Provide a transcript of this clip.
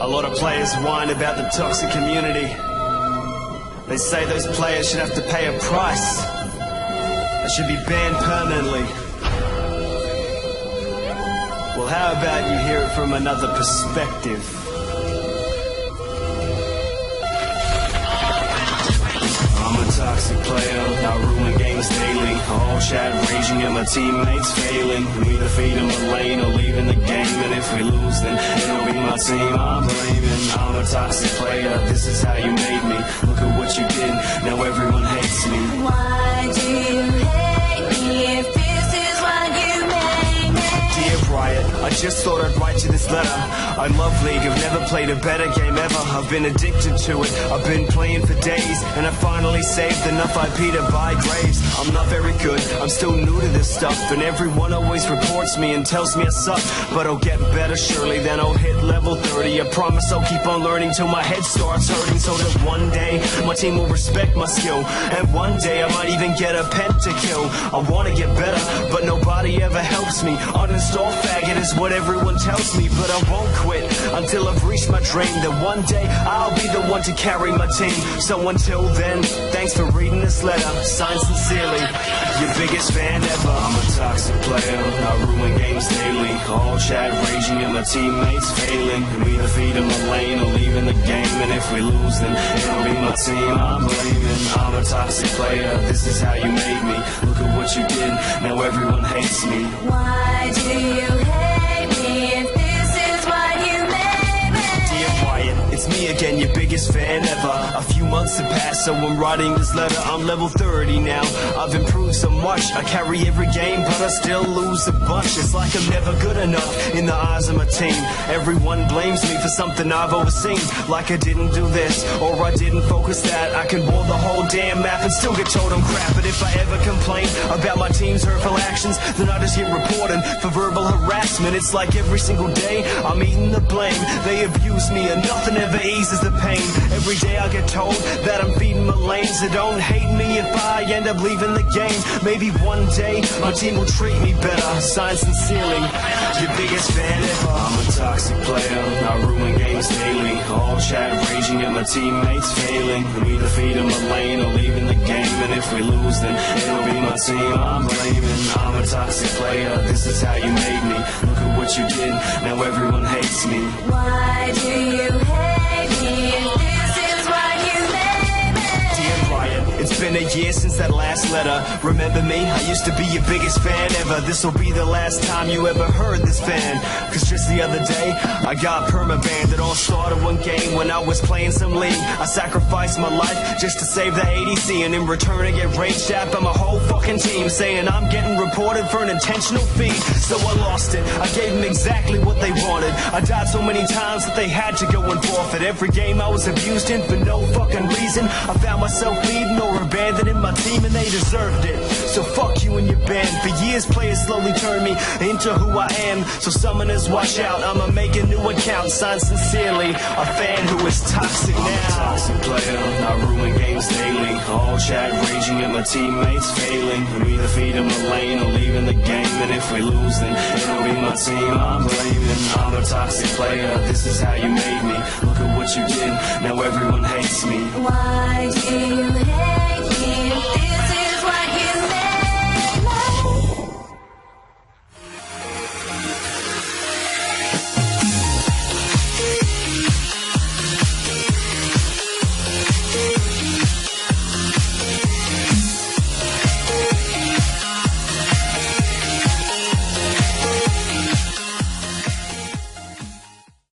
A lot of players whine about the toxic community. They say those players should have to pay a price. They should be banned permanently. Well, how about you hear it from another perspective? I'm a toxic player, I ruin games daily. All chat raging and my teammates failing. We either feed them a lane or leaving the game. And if we lose, then it'll be my team I'm blaming. I'm a toxic player, this is how you made me. Look at what you did, now everyone hates me. Why do you hate me if this is what you made me? Dear Riot, I just thought I'd write you this letter. I love League, I've never played a better game ever. I've been addicted to it, I've been playing for days. And I finally saved enough IP to buy graves. I'm not very good, I'm still new to this stuff. And everyone always reports me and tells me I suck. But I'll get better surely, then I'll hit level 30. I promise I'll keep on learning till my head starts hurting. So that one day, my team will respect my skill. And one day I might even get a pentakill. I wanna get better, but nobody ever helps me. Uninstall faggot is what everyone tells me. But I won't quit until I've reached my dream. That one day I'll be the one to carry my team. So until then, thanks for reading this letter. Signed sincerely, your biggest fan ever. I'm a toxic player, I ruin games daily. All chat raging and my teammates failing. We either feed them a lane or leaving the game. And if we lose, then it'll be my team I'm blaming. I'm a toxic player, this is how you made me. Look at what you did, now everyone hates me. Why do you hate me if this is what you made me? Dear Riot, it's me again, your biggest fan ever. A few months have passed, so I'm writing this letter. I'm level 30 now, I've improved so much. I carry every game, but I still lose a bunch. It's like I'm never good enough in the eyes of my team. Everyone blames me for something I've overseen. Like I didn't do this, or I didn't focus that. I can wall the whole damn map and still get told I'm crap. But if I ever complain about my team's hurtful actions, then I just get reported for verbal harassment. It's like every single day I'm eating the blame. They abuse me and nothing ever eases the pain. Every day I get told that I'm feeding my lanes. They don't hate me if I end up leaving the game. Maybe one day my team will treat me better. Signed sincerely, your biggest fan ever. I'm a toxic player, I ruin games daily. All chat raging and my teammates failing. We either feed them a lane or leaving the game. And if we lose, then it'll be my team I'm blaming. I'm a toxic player, this is how you made me. Look at what you did, now everyone hates me. Why do you hate me if this is what you made me? Dear Riot, it's been a year since that last letter. Remember me? I used to be your biggest fan ever. This'll be the last time you ever heard this fan. Cause just the other day, I got permabanned. It all started one game when I was playing some league. I sacrificed my life just to save the ADC. And in return I get raged at by my whole fucking team, saying I'm getting reported for an intentional feed. So I lost it, I gave them exactly what they wanted. I died so many times that they had to go and forfeit. Every game I was abused in for no fucking reason. I found myself leading or abandoning my team and they deserved it. So fuck you and your band. For years players slowly turned me into who I am. So summoners watch out, I'ma make a new account. Signed sincerely, a fan who is toxic now. I'm a toxic player, I ruin games daily. All chat raging at my teammates failing. We either feed them a lane or leaving the game. And if we lose then it'll be my team I'm blaming. I'm a toxic player, this is how you made me. Look at what you did, now everyone hates me. Why do